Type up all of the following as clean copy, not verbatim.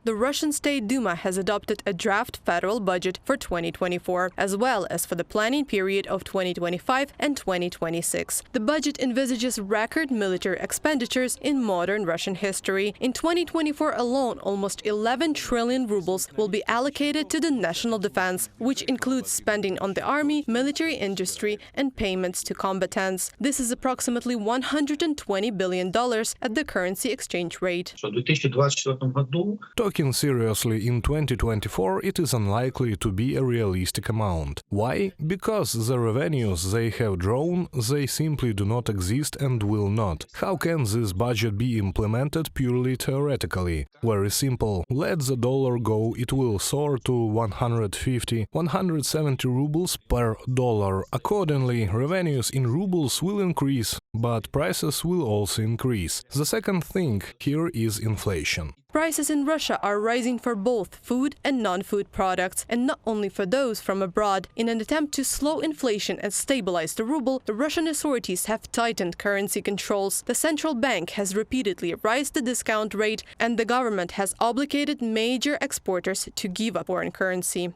the Russian State Duma has adopted a draft federal budget for 2024, as well as for the planning period of 2025 and 2026. The budget envisages record military expenditures in modern Russian history. In 2024 alone, almost 11 trillion rubles will be allocated to the national defense, which includes spending on the army, military industry, and payments to combatants. This is approximately $120 billion at the currency exchange rate. Talking seriously, in 2024 it is unlikely to be a realistic amount. Why? Because the revenues they have drawn, they simply do not exist and will not. How can this budget be implemented purely theoretically? Very simple. Let the dollar go, it will soar to 150, 170 rubles per dollar. Accordingly, revenues in rubles will increase, but prices will also increase. The second thing here is inflation. Prices in Russia are rising for both food and non-food products, and not only for those from abroad. In an attempt to slow inflation and stabilize the ruble, the Russian authorities have tightened currency controls. The central bank has repeatedly raised the discount rate, and the government has obligated major exporters to give up foreign currency.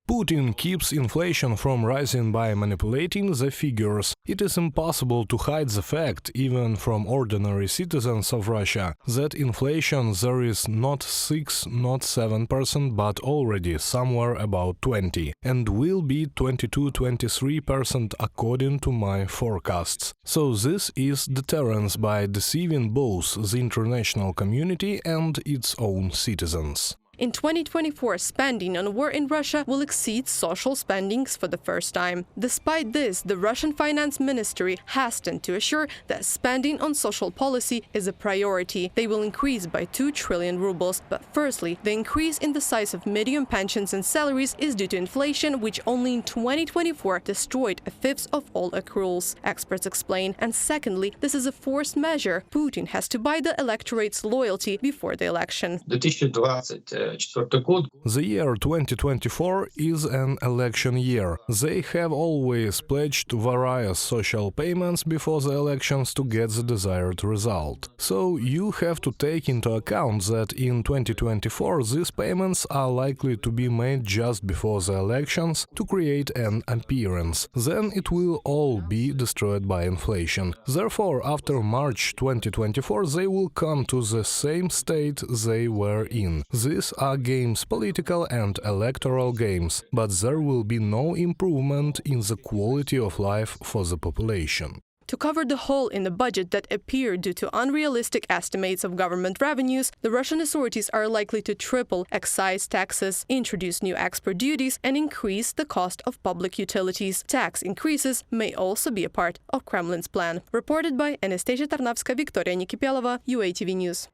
Putin keeps inflation from rising by manipulating the figures. It is impossible to hide the fact, even from ordinary citizens of Russia, that inflation there is not 6, not 7%, but already somewhere about 20, and will be 22-23% according to my forecasts. So this is deterrence by deceiving both the international community and its own citizens. In 2024, spending on war in Russia will exceed social spendings for the first time. Despite this, the Russian Finance Ministry hastened to assure that spending on social policy is a priority. They will increase by 2 trillion rubles. But firstly, the increase in the size of medium pensions and salaries is due to inflation, which only in 2024 destroyed a fifth of all accruals, experts explain. And secondly, this is a forced measure. Putin has to buy the electorate's loyalty before the election. The year 2024 is an election year. They have always pledged various social payments before the elections to get the desired result. So you have to take into account that in 2024 these payments are likely to be made just before the elections to create an appearance. Then it will all be destroyed by inflation. Therefore, after March 2024 they will come to the same state they were in. These are games, political and electoral games, but there will be no improvement in the quality of life for the population. To cover the hole in the budget that appeared due to unrealistic estimates of government revenues, the Russian authorities are likely to triple excise taxes, introduce new export duties, and increase the cost of public utilities. Tax increases may also be a part of Kremlin's plan. Reported by Anastasia Tarnavska, Victoria Nikipelova, UATV News.